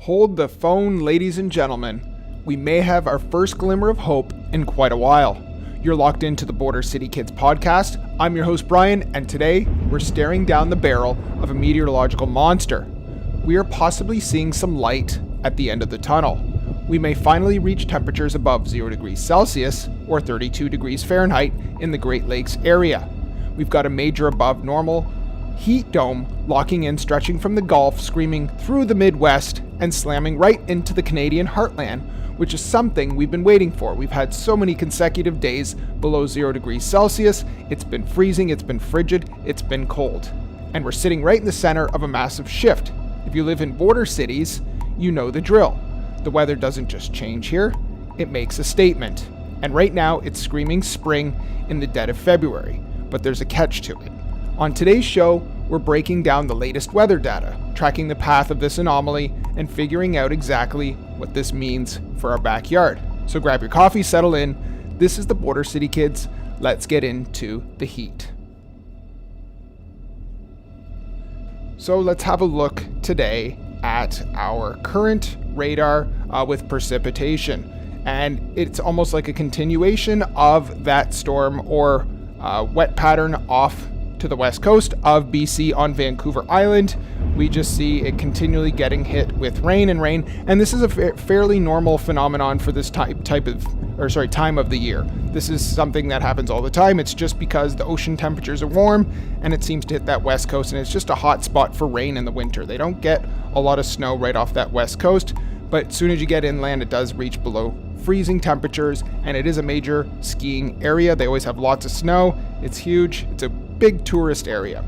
Hold the phone, ladies and gentlemen. We may have our first glimmer of hope in quite a while. You're locked into the Border City Kids podcast. I'm your host, Brian, and today we're staring down the barrel of a meteorological monster. We are possibly seeing some light at the end of the tunnel. We may finally reach temperatures above 0 degrees Celsius or 32 degrees Fahrenheit in the Great Lakes area. We've got a major above normal heat dome locking in, stretching from the Gulf, screaming through the Midwest and slamming right into the Canadian heartland, which is something we've been waiting for. We've had so many consecutive days below 0 degrees Celsius. It's been freezing, it's been frigid, it's been cold. And we're sitting right in the center of a massive shift. If you live in border cities, you know the drill. The weather doesn't just change here, it makes a statement. And right now it's screaming spring in the dead of February, but there's a catch to it. On today's show, we're breaking down the latest weather data, tracking the path of this anomaly, and figuring out exactly what this means for our backyard. So grab your coffee, settle in. This is the Border City Kids. Let's get into the heat. So let's have a look today at our current radar with precipitation. And it's almost like a continuation of that storm or wet pattern off to the west coast of BC on Vancouver Island. We just see it continually getting hit with rain, and this is a fairly normal phenomenon for this time of the year. This is something that happens all the time. It's just because the ocean temperatures are warm and it seems to hit that west coast, and it's just a hot spot for rain in the winter. They don't get a lot of snow right off that west coast, but as soon as you get inland, it does reach below freezing temperatures, and it is a major skiing area. They always have lots of snow. It's huge. It's a big tourist area.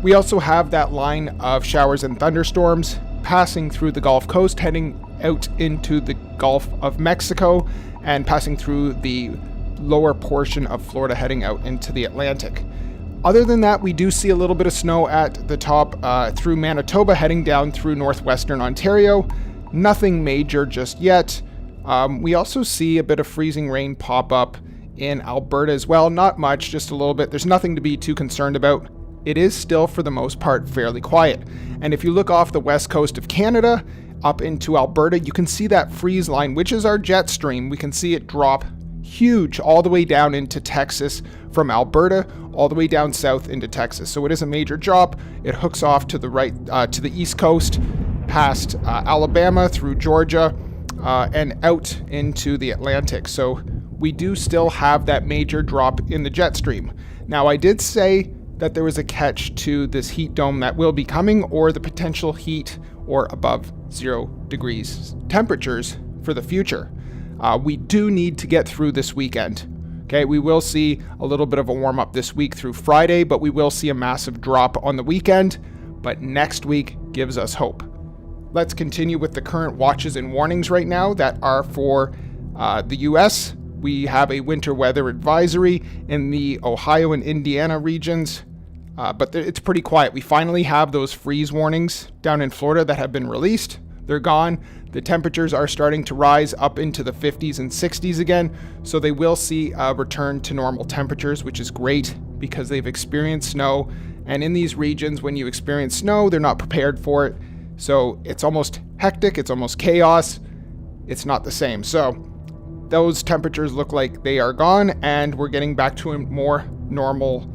We also have that line of showers and thunderstorms passing through the Gulf Coast, heading out into the Gulf of Mexico and passing through the lower portion of Florida, heading out into the Atlantic. Other than that, we do see a little bit of snow at the top through Manitoba, heading down through northwestern Ontario. Nothing major just yet. We also see a bit of freezing rain pop up in Alberta as well. Not much, just a little bit. There's nothing to be too concerned about. It is still, for the most part, fairly quiet. And if you look off the west coast of Canada up into Alberta, you can see that freeze line, which is our jet stream. We can see it drop huge all the way down into Texas from Alberta, all the way down south into Texas. So it is a major drop. It hooks off to the right, to the east coast, past Alabama, through Georgia, and out into the Atlantic. So we do still have that major drop in the jet stream. Now, I did say that there was a catch to this heat dome that will be coming, or the potential heat or above 0 degrees temperatures for the future. We do need to get through this weekend. Okay, we will see a little bit of a warm up this week through Friday, but we will see a massive drop on the weekend. But next week gives us hope. Let's continue with the current watches and warnings right now that are for the U.S. We have a winter weather advisory in the Ohio and Indiana regions, but it's pretty quiet. We finally have those freeze warnings down in Florida that have been released. They're gone. The temperatures are starting to rise up into the 50s and 60s again, so they will see a return to normal temperatures, which is great because they've experienced snow. And in these regions, when you experience snow, they're not prepared for it. So it's almost hectic, it's almost chaos. It's not the same. So those temperatures look like they are gone, and we're getting back to a more normal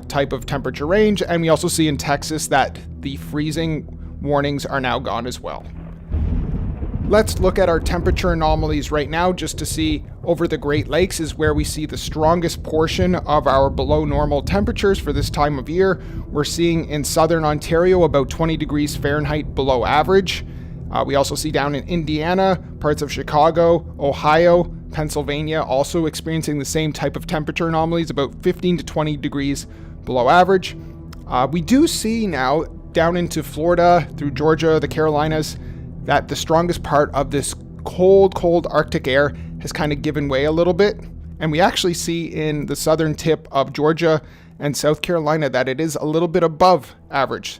type of temperature range. And we also see in Texas that the freezing warnings are now gone as well. Let's look at our temperature anomalies right now, just to see over the Great Lakes is where we see the strongest portion of our below normal temperatures for this time of year. We're seeing in southern Ontario about 20 degrees Fahrenheit below average. We also see down in Indiana, parts of Chicago, Ohio, Pennsylvania also experiencing the same type of temperature anomalies, about 15 to 20 degrees below average. We do see now down into Florida, through Georgia, the Carolinas, that the strongest part of this cold Arctic air has kind of given way a little bit. And we actually see in the southern tip of Georgia and South Carolina that it is a little bit above average.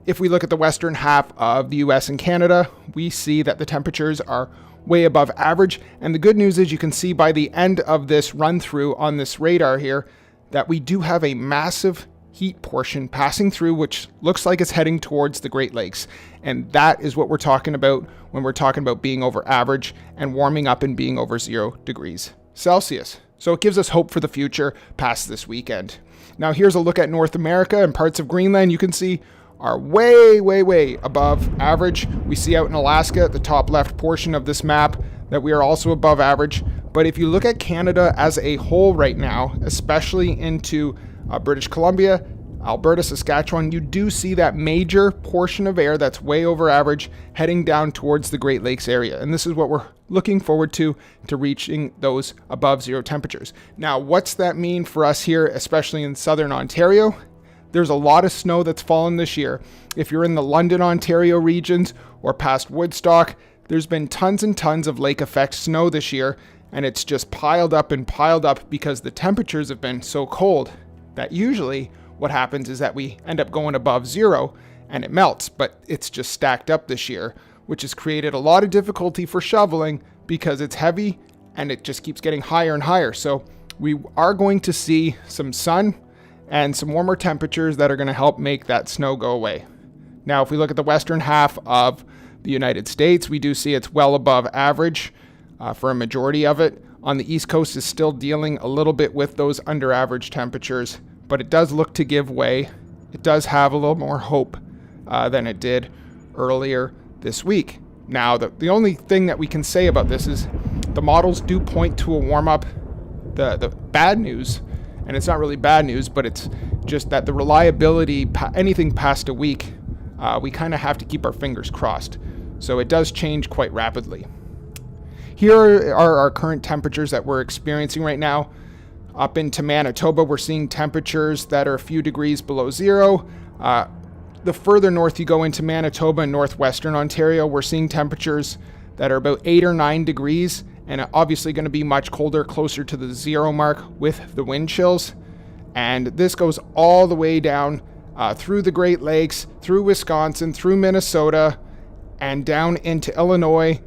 If we look at the western half of the US and Canada, we see that the temperatures are way above average. And the good news is you can see by the end of this run through on this radar here that we do have a massive heat portion passing through, which looks like it's heading towards the Great Lakes. And that is what we're talking about when we're talking about being over average and warming up and being over 0 degrees Celsius. So it gives us hope for the future past this weekend. Now here's a look at North America, and parts of Greenland you can see are way above average. We see out in Alaska at the top left portion of this map that we are also above average. But if you look at Canada as a whole right now, especially into British Columbia, Alberta, Saskatchewan, you do see that major portion of air that's way over average heading down towards the Great Lakes area. And this is what we're looking forward to reaching those above 0 temperatures. Now, what's that mean for us here, especially in southern Ontario? There's a lot of snow that's fallen this year. If you're in the London, Ontario regions or past Woodstock, there's been tons and tons of lake effect snow this year, and it's just piled up because the temperatures have been so cold that usually what happens is that we end up going above 0 and it melts, but it's just stacked up this year, which has created a lot of difficulty for shoveling because it's heavy and it just keeps getting higher and higher. So we are going to see some sun and some warmer temperatures that are going to help make that snow go away. Now, if we look at the western half of the United States, we do see it's well above average for a majority of it. On the East Coast is still dealing a little bit with those under average temperatures, but it does look to give way. It does have a little more hope than it did earlier this week. Now, the only thing that we can say about this is the models do point to a warm up. The bad news, and it's not really bad news, but it's just that the reliability, anything past a week, we kind of have to keep our fingers crossed. So it does change quite rapidly. Here are our current temperatures that we're experiencing right now. Up into Manitoba, we're seeing temperatures that are a few degrees below 0. The further north you go into Manitoba and northwestern Ontario, we're seeing temperatures that are about 8 or 9 degrees, and obviously going to be much colder, closer to the 0 mark with the wind chills. And this goes all the way down through the Great Lakes, through Wisconsin, through Minnesota, and down into Illinois,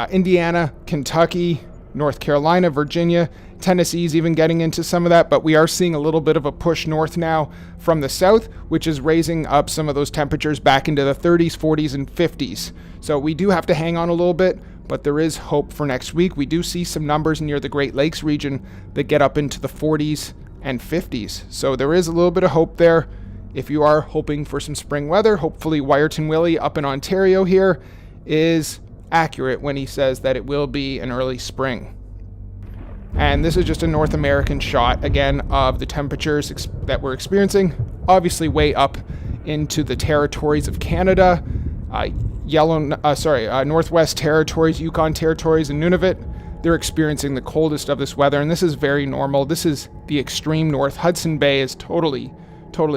Indiana, Kentucky, North Carolina, Virginia. Tennessee's even getting into some of that, but we are seeing a little bit of a push north now from the south, which is raising up some of those temperatures back into the 30s, 40s, and 50s. So we do have to hang on a little bit, but there is hope for next week. We do see some numbers near the Great Lakes region that get up into the 40s and 50s. So there is a little bit of hope there. If you are hoping for some spring weather, hopefully Wyerton Willie up in Ontario here is accurate when he says that it will be an early spring. And this is just a North American shot, again, of the temperatures that we're experiencing. Obviously way up into the territories of Canada, Northwest Territories, Yukon Territories, and Nunavut. They're experiencing the coldest of this weather, and this is very normal. This is the extreme north. Hudson Bay is totally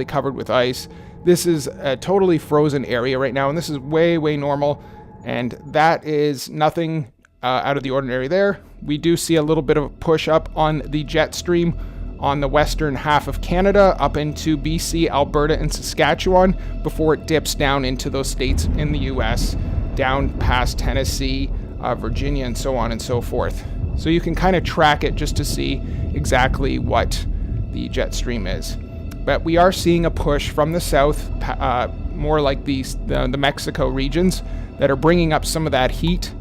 covered with ice. This is a totally frozen area right now, and this is way normal, and that is nothing out of the ordinary there. We do see a little bit of a push up on the jet stream on the western half of Canada up into BC, Alberta, and Saskatchewan before it dips down into those states in the US, down past Tennessee, Virginia, and so on and so forth. So you can kind of track it just to see exactly what the jet stream is. But we are seeing a push from the south, more like the Mexico regions, that are bringing up some of that heat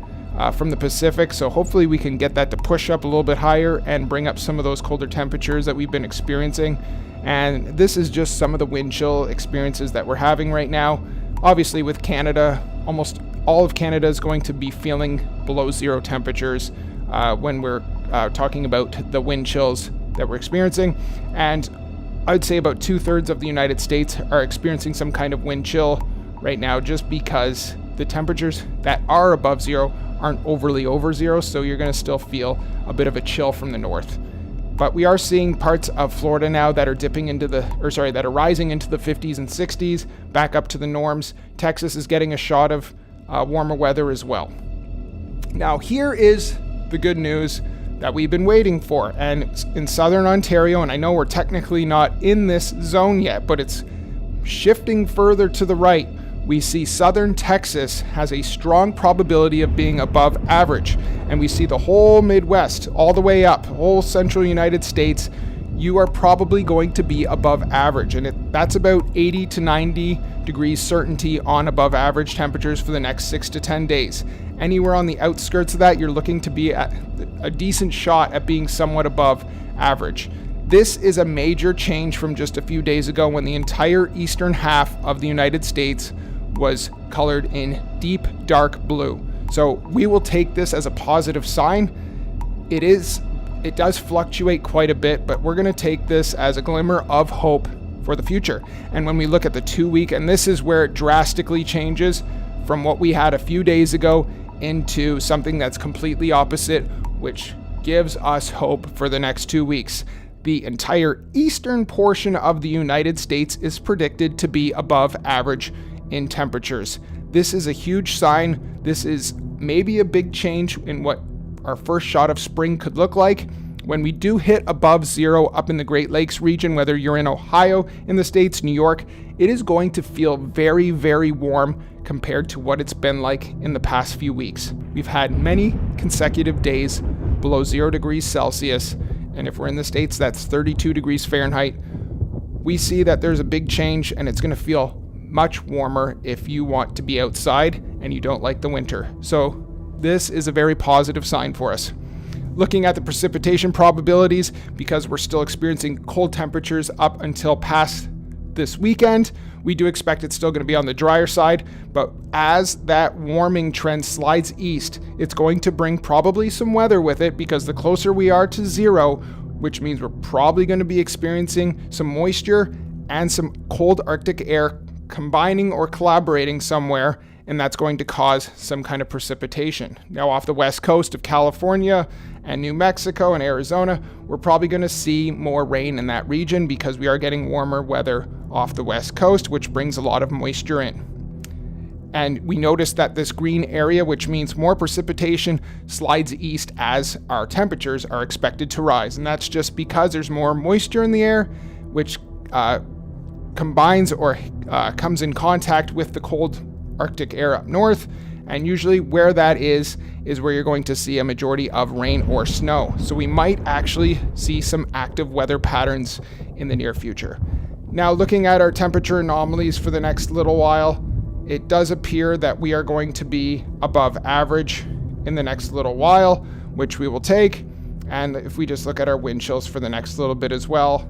from the Pacific. So hopefully we can get that to push up a little bit higher and bring up some of those colder temperatures that we've been experiencing. And this is just some of the wind chill experiences that we're having right now. Obviously with Canada, almost all of Canada is going to be feeling below 0 temperatures when we're talking about the wind chills that we're experiencing. And I'd say about 2/3 of the United States are experiencing some kind of wind chill right now, just because the temperatures that are above 0 aren't overly over 0, so you're going to still feel a bit of a chill from the north. But we are seeing parts of Florida now that are that are rising into the 50s and 60s, back up to the norms. Texas is getting a shot of warmer weather as well. Now here is the good news that we've been waiting for, and in southern Ontario, and I know we're technically not in this zone yet, but it's shifting further to the right. We see southern Texas has a strong probability of being above average, and we see the whole Midwest all the way up, whole central United States you are probably going to be above average. And that's about 80 to 90 degrees certainty on above average temperatures for the next 6 to 10 days. Anywhere on the outskirts of that, you're looking to be at a decent shot at being somewhat above average. This is a major change from just a few days ago when the entire eastern half of the United States was colored in deep dark blue. So we will take this as a positive sign. It does fluctuate quite a bit, but we're going to take this as a glimmer of hope for the future. And when we look at the 2 week, and this is where it drastically changes from what we had a few days ago into something that's completely opposite, which gives us hope for the next 2 weeks. The entire eastern portion of the United States is predicted to be above average in temperatures. This is a huge sign. This is maybe a big change in what our first shot of spring could look like. When we do hit above zero up in the Great Lakes region, whether you're in Ohio, in the States, New York, it is going to feel very, very warm compared to what it's been like in the past few weeks. We've had many consecutive days below 0 degrees Celsius, and if we're in the States, that's 32 degrees Fahrenheit. We see that there's a big change, and it's going to feel much warmer if you want to be outside and you don't like the winter. So this is a very positive sign for us. Looking at the precipitation probabilities, because we're still experiencing cold temperatures up until past this weekend, we do expect it's still going to be on the drier side, but as that warming trend slides east, it's going to bring probably some weather with it, because the closer we are to zero, which means we're probably going to be experiencing some moisture and some cold Arctic air combining or collaborating somewhere, and that's going to cause some kind of precipitation. Now, off the west coast of California and New Mexico and Arizona, we're probably going to see more rain in that region because we are getting warmer weather off the west coast, which brings a lot of moisture in. And we notice that this green area, which means more precipitation, slides east as our temperatures are expected to rise. And that's just because there's more moisture in the air, which combines or comes in contact with the cold Arctic air up north, and usually where that is where you're going to see a majority of rain or snow. So we might actually see some active weather patterns in the near future. Now, looking at our temperature anomalies for the next little while, it does appear that we are going to be above average in the next little while, which we will take. And if we just look at our wind chills for the next little bit as well,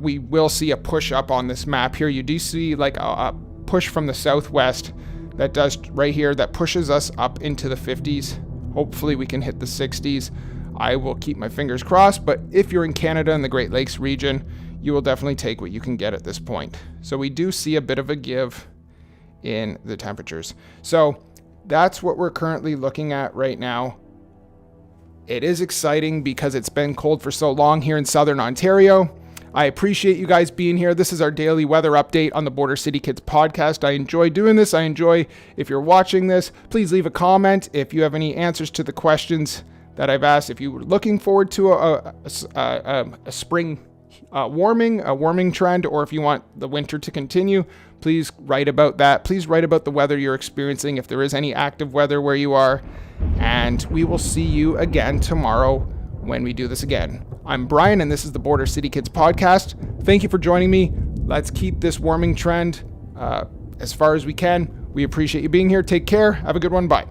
we will see a push up on this map here. You do see like a push from the southwest that does right here, that pushes us up into the 50s. Hopefully we can hit the 60s. I will keep my fingers crossed, but if you're in Canada and the Great Lakes region, you will definitely take what you can get at this point. So we do see a bit of a give in the temperatures. So that's what we're currently looking at right now. It is exciting because it's been cold for so long here in Southern Ontario. I appreciate you guys being here. This is our daily weather update on the Border City Kids podcast. I enjoy doing this. I enjoy if you're watching this. Please leave a comment if you have any answers to the questions that I've asked. If you were looking forward to a spring warming trend, or if you want the winter to continue, please write about that. Please write about the weather you're experiencing, if there is any active weather where you are. And we will see you again tomorrow when we do this again. I'm Brian, and this is the Border City Kids podcast. Thank you for joining me. Let's keep this warming trend as far as we can. We appreciate you being here. Take care. Have a good one. Bye.